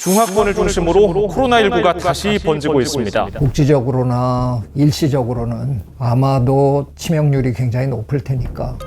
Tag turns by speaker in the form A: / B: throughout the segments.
A: 중화권을 중심으로 코로나19가 다시 번지고 있습니다.
B: 국지적으로나 일시적으로는 아마도 치명률이 굉장히 높을 테니까.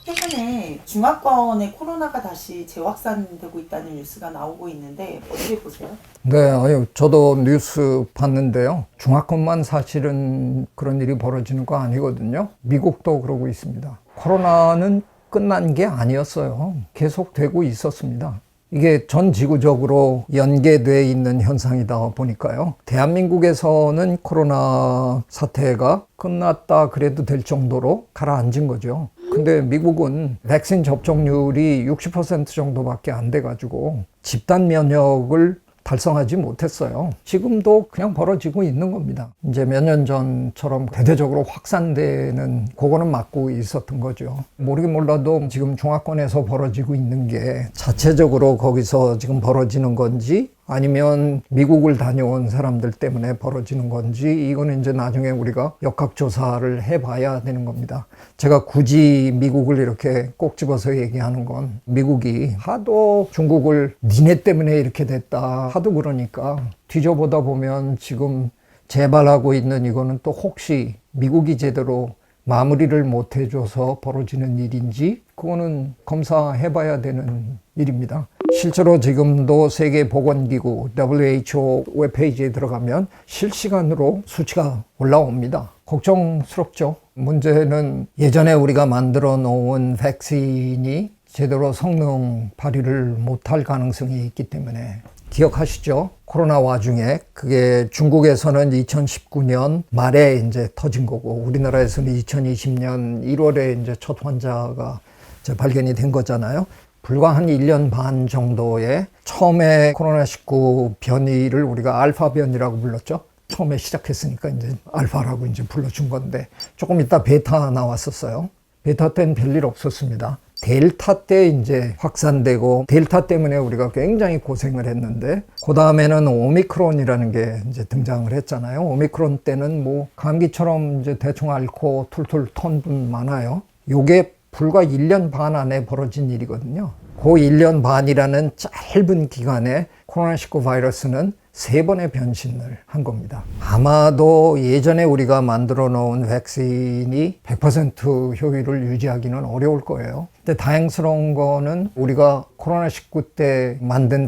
C: 최근에 중화권에 코로나가 다시 재확산되고 있다는 뉴스가 나오고 있는데 어떻게 보세요?
B: 네, 저도 뉴스 봤는데요. 중화권만 사실은 그런 일이 벌어지는 거 아니거든요. 미국도 그러고 있습니다. 코로나는 끝난 게 아니었어요. 계속되고 있었습니다. 이게 전 지구적으로 연계되어 있는 현상이다 보니까요. 대한민국에서는 코로나 사태가 끝났다 그래도 될 정도로 가라앉은 거죠. 근데 미국은 백신 접종률이 60% 정도밖에 안 돼가지고 집단 면역을 달성하지 못했어요. 지금도 그냥 벌어지고 있는 겁니다. 이제 몇 년 전처럼 대대적으로 확산되는 그거는 막고 있었던 거죠. 모르긴 몰라도 지금 중화권에서 벌어지고 있는 게 자체적으로 거기서 지금 벌어지는 건지 아니면 미국을 다녀온 사람들 때문에 벌어지는 건지 이거는 이제 나중에 우리가 역학조사를 해봐야 되는 겁니다. 제가 굳이 미국을 이렇게 꼭 집어서 얘기하는 건 미국이 하도 중국을 니네 때문에 이렇게 됐다 하도 그러니까 뒤져보다 보면 지금 재발하고 있는 이거는 또 혹시 미국이 제대로 마무리를 못 해줘서 벌어지는 일인지 그거는 검사해봐야 되는 일입니다. 실제로 지금도 세계보건기구 WHO 웹페이지에 들어가면 실시간으로 수치가 올라옵니다. 걱정스럽죠. 문제는 예전에 우리가 만들어 놓은 백신이 제대로 성능 발휘를 못할 가능성이 있기 때문에 기억하시죠? 코로나 와중에 그게 중국에서는 2019년 말에 이제 터진 거고 우리나라에서는 2020년 1월에 이제 첫 환자가 이제 발견이 된 거잖아요. 불과 한 1년 반 정도에 처음에 코로나19 변이를 우리가 알파 변이라고 불렀죠. 처음에 시작했으니까 이제 알파라고 이제 불러준 건데 조금 있다 베타 나왔었어요. 베타 때는 별일 없었습니다. 델타 때 이제 확산되고 델타 때문에 우리가 굉장히 고생을 했는데 그 다음에는 오미크론이라는 게 이제 등장을 했잖아요. 오미크론 때는 뭐 감기처럼 이제 대충 앓고 툴툴 턴 분 많아요. 요게 불과 1년 반 안에 벌어진 일이거든요. 그 1년 반이라는 짧은 기간에 코로나19 바이러스는 3번의 변신을 한 겁니다. 아마도 예전에 우리가 만들어 놓은 백신이 100% 효율을 유지하기는 어려울 거예요. 근데 다행스러운 거는 우리가 코로나19 때 만든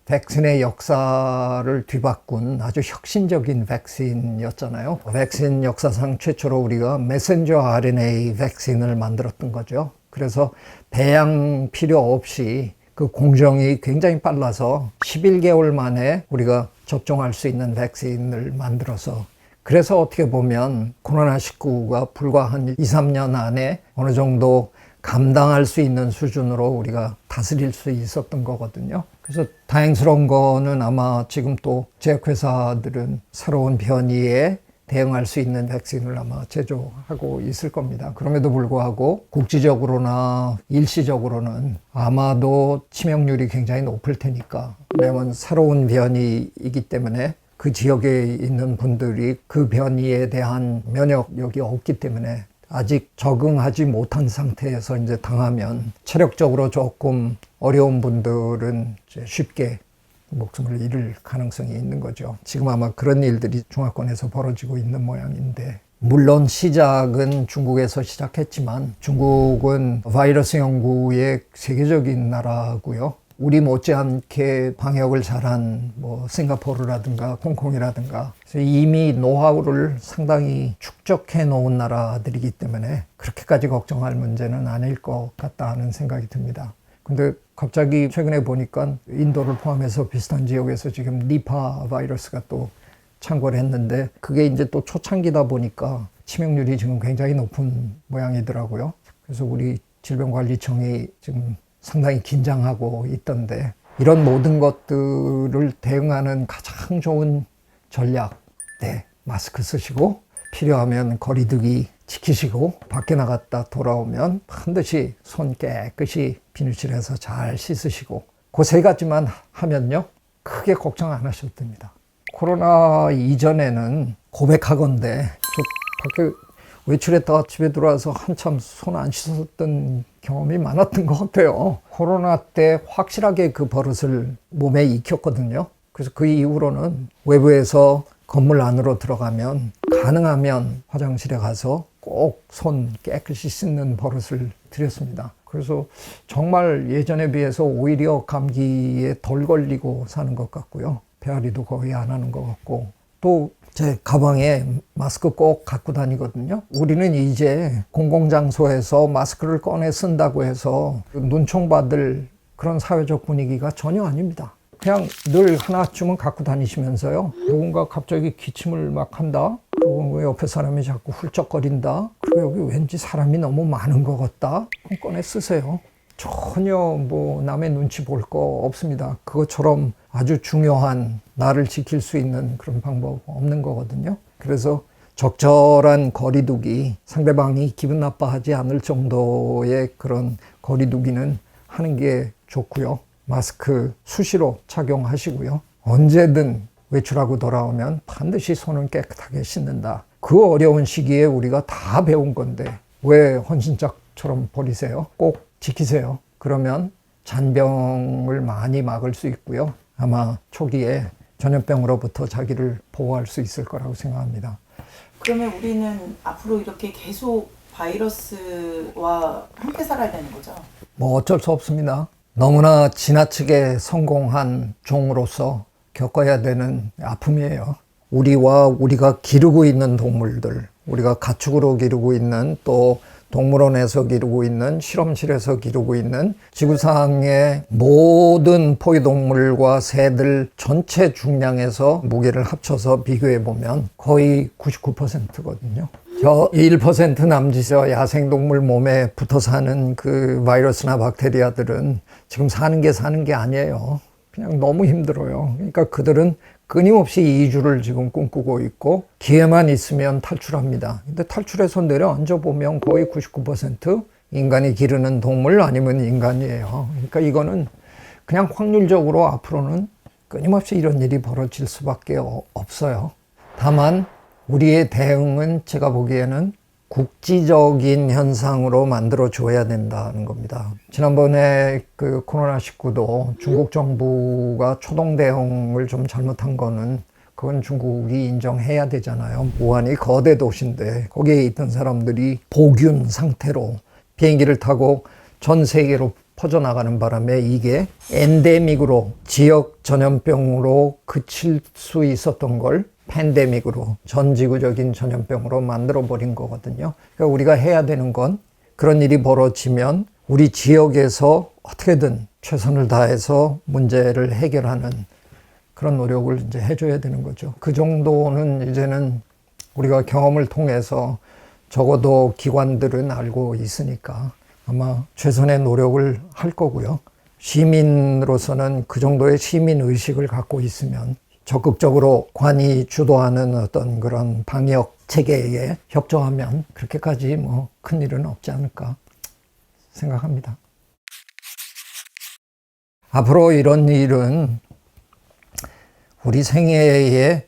B: 백신의 역사를 뒤바꾼 아주 혁신적인 백신이었잖아요. 백신 역사상 최초로 우리가 메신저 RNA 백신을 만들었던 거죠. 그래서 배양 필요 없이 그 공정이 굉장히 빨라서 11개월 만에 우리가 접종할 수 있는 백신을 만들어서 그래서 어떻게 보면 코로나19가 불과 한 2, 3년 안에 어느 정도 감당할 수 있는 수준으로 우리가 다스릴 수 있었던 거거든요. 그래서 다행스러운 거는 아마 지금 또 제약회사들은 새로운 변이에 대응할 수 있는 백신을 아마 제조하고 있을 겁니다. 그럼에도 불구하고 국지적으로나 일시적으로는 아마도 치명률이 굉장히 높을 테니까 왜냐하면 새로운 변이이기 때문에 그 지역에 있는 분들이 그 변이에 대한 면역력이 없기 때문에 아직 적응하지 못한 상태에서 이제 당하면 체력적으로 조금 어려운 분들은 이제 쉽게 목숨을 잃을 가능성이 있는 거죠. 지금 아마 그런 일들이 중화권에서 벌어지고 있는 모양인데 물론 시작은 중국에서 시작했지만 중국은 바이러스 연구의 세계적인 나라고요. 우리 못지않게 방역을 잘한 뭐 싱가포르라든가 홍콩이라든가 그래서 이미 노하우를 상당히 축적해 놓은 나라들이기 때문에 그렇게까지 걱정할 문제는 아닐 것 같다 하는 생각이 듭니다. 근데 갑자기 최근에 보니까 인도를 포함해서 비슷한 지역에서 지금 니파 바이러스가 또 창궐 했는데 그게 이제 또 초창기다 보니까 치명률이 지금 굉장히 높은 모양이더라고요. 그래서 우리 질병관리청이 지금 상당히 긴장하고 있던데 이런 모든 것들을 대응하는 가장 좋은 전략, 네, 마스크 쓰시고 필요하면 거리두기 지키시고 밖에 나갔다 돌아오면 반드시 손 깨끗이 비누칠해서 잘 씻으시고 그 세 가지만 하면요 크게 걱정 안 하셔도 됩니다. 코로나 이전에는 고백하건대 저 밖에 외출했다가 집에 들어와서 한참 손 안 씻었던 경험이 많았던 것 같아요. 코로나 때 확실하게 그 버릇을 몸에 익혔거든요. 그래서 그 이후로는 외부에서 건물 안으로 들어가면 가능하면 화장실에 가서 꼭 손 깨끗이 씻는 버릇을 들였습니다. 그래서 정말 예전에 비해서 오히려 감기에 덜 걸리고 사는 것 같고요. 배앓이도 거의 안 하는 것 같고, 또 제 가방에 마스크 꼭 갖고 다니거든요. 우리는 이제 공공장소에서 마스크를 꺼내 쓴다고 해서 눈총 받을 그런 사회적 분위기가 전혀 아닙니다. 그냥 늘 하나쯤은 갖고 다니시면서요. 누군가 갑자기 기침을 막 한다. 그리고 옆에 사람이 자꾸 훌쩍거린다. 그리고 여기 왠지 사람이 너무 많은 것 같다. 그럼 꺼내 쓰세요. 전혀 뭐 남의 눈치 볼 거 없습니다. 그것처럼 아주 중요한 나를 지킬 수 있는 그런 방법 없는 거거든요. 그래서 적절한 거리두기, 상대방이 기분 나빠하지 않을 정도의 그런 거리두기는 하는 게 좋고요. 마스크 수시로 착용하시고요. 언제든 외출하고 돌아오면 반드시 손은 깨끗하게 씻는다. 그 어려운 시기에 우리가 다 배운 건데 왜 헌신짝처럼 버리세요? 꼭 지키세요. 그러면 잔병을 많이 막을 수 있고요. 아마 초기에 전염병으로부터 자기를 보호할 수 있을 거라고 생각합니다.
C: 그러면 우리는 앞으로 이렇게 계속 바이러스와 함께 살아야 되는 거죠?
B: 뭐 어쩔 수 없습니다. 너무나 지나치게 성공한 종으로서 겪어야 되는 아픔이에요. 우리와 우리가 기르고 있는 동물들, 우리가 가축으로 기르고 있는, 또 동물원에서 기르고 있는, 실험실에서 기르고 있는 지구상의 모든 포유동물과 새들 전체 중량에서 무게를 합쳐서 비교해 보면 거의 99%거든요. 저 1% 남짓의 야생동물 몸에 붙어 사는 그 바이러스나 박테리아들은 지금 사는 게 아니에요. 그냥 너무 힘들어요. 그러니까 그들은 끊임없이 이주를 지금 꿈꾸고 있고 기회만 있으면 탈출합니다. 근데 탈출해서 내려앉아 보면 거의 99% 인간이 기르는 동물 아니면 인간이에요. 그러니까 이거는 그냥 확률적으로 앞으로는 끊임없이 이런 일이 벌어질 수밖에 없어요. 다만 우리의 대응은 제가 보기에는 국지적인 현상으로 만들어 줘야 된다는 겁니다. 지난번에 그 코로나19도 중국 정부가 초동 대응을 좀 잘못한 거는 그건 중국이 인정해야 되잖아요. 우한이 거대 도시인데 거기에 있던 사람들이 복균 상태로 비행기를 타고 전 세계로 퍼져나가는 바람에 이게 엔데믹으로 지역 전염병으로 그칠 수 있었던 걸 팬데믹으로 전지구적인 전염병으로 만들어버린 거거든요. 그러니까 우리가 해야 되는 건 그런 일이 벌어지면 우리 지역에서 어떻게든 최선을 다해서 문제를 해결하는 그런 노력을 이제 해줘야 되는 거죠. 그 정도는 이제는 우리가 경험을 통해서 적어도 기관들은 알고 있으니까 아마 최선의 노력을 할 거고요. 시민으로서는 그 정도의 시민 의식을 갖고 있으면 적극적으로 관이 주도하는 어떤 그런 방역 체계에 협조하면 그렇게까지 뭐 큰일은 없지 않을까 생각합니다. 앞으로 이런 일은 우리 생애에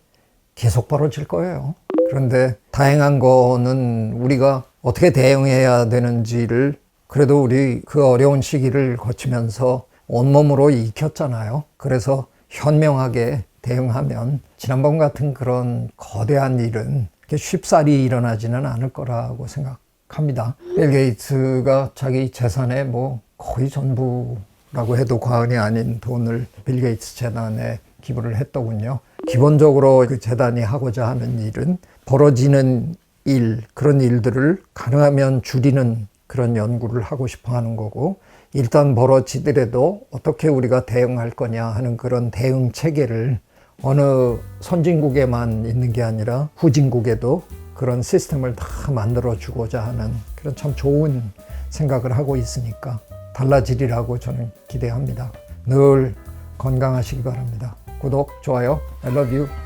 B: 계속 벌어질 거예요. 그런데 다행한 거는 우리가 어떻게 대응해야 되는지를 그래도 우리 그 어려운 시기를 거치면서 온몸으로 익혔잖아요. 그래서 현명하게 대응하면 지난번 같은 그런 거대한 일은 이렇게 쉽사리 일어나지는 않을 거라고 생각합니다. 빌 게이츠가 자기 재산의 뭐 거의 전부라고 해도 과언이 아닌 돈을 빌 게이츠 재단에 기부를 했더군요. 기본적으로 그 재단이 하고자 하는 일은 벌어지는 일, 그런 일들을 가능하면 줄이는 그런 연구를 하고 싶어 하는 거고, 일단 벌어지더라도 어떻게 우리가 대응할 거냐 하는 그런 대응 체계를 어느 선진국에만 있는 게 아니라 후진국에도 그런 시스템을 다 만들어 주고자 하는 그런 참 좋은 생각을 하고 있으니까 달라지리라고 저는 기대합니다. 늘 건강하시기 바랍니다. 구독, 좋아요, I love you.